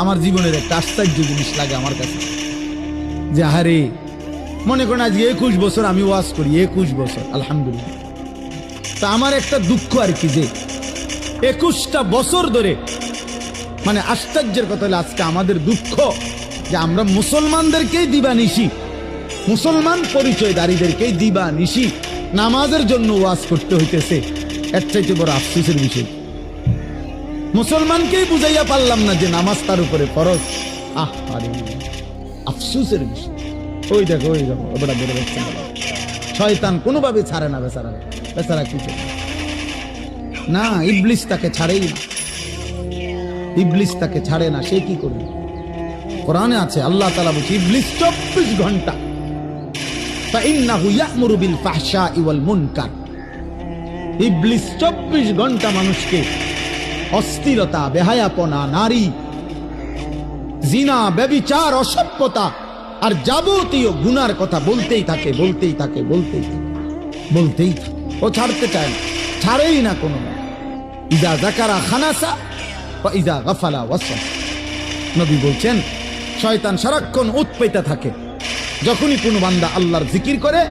আমার জীবনের একটা আশ্চর্য জিনিস লাগে আমার কাছে, যে আরে মনে করেন আজ 21 বছর আমি ওয়াজ করি, 21 বছর আলহামদুলিল্লাহ। তা আমার একটা দুঃখ আর কি, যে 21টা বছর ধরে, মানে আশ্চর্যের কথা হলো আজকে আমাদের দুঃখ যে আমরা মুসলমানদেরকেই দিবানিশি, মুসলমান পরিচয়দারীদেরকেই দিবানিশি নামাজের জন্য ওয়াজ করতে হইতেছে। এর চাইতে বড় আফসোসের বিষয়, মুসলমানকেই বুঝাইয়া পারলাম না যে নামাজ তার উপরে ফরজ। আরে আফসোসের বিষয়। ওই দেখো ওটা বেড়ে যাচ্ছে, শয়তান কোনোভাবে ছাড়ে না বেচারা, বেচারা কি করে না, ইবলিস তাকে ছাড়েই না, ইবলিস তাকে ছাড়ে না, সে কি করবে? কোরআনে আছে, আল্লাহ তাআলা বলছে ইবলিস 24 ঘন্টা ফাইন্নাহু ইয়া'মুরু বিল ফাহশাই ওয়াল মুনকার, ইবলিস 24 ঘন্টা মানুষকে অস্থিরতা, বেহায়াপনা, নারী, জিনা, ব্যভিচার, অসভ্যতা আর যাবতীয় গুনার কথা বলতেই থাকে, বলতেই থাকে, বলতেই থাকে, বলতেই থাকে। ও ছাড়তে চায় না, ছাড়েই না কোনো। ইজা যাকারা খানাসা ওয়া ইজা গাফালা ওয়াসা। নবী বলছেন শয়তান সারাক্ষণ উৎপেতে থাকে, যখনই কোনো বান্দা আল্লাহর জিকির করে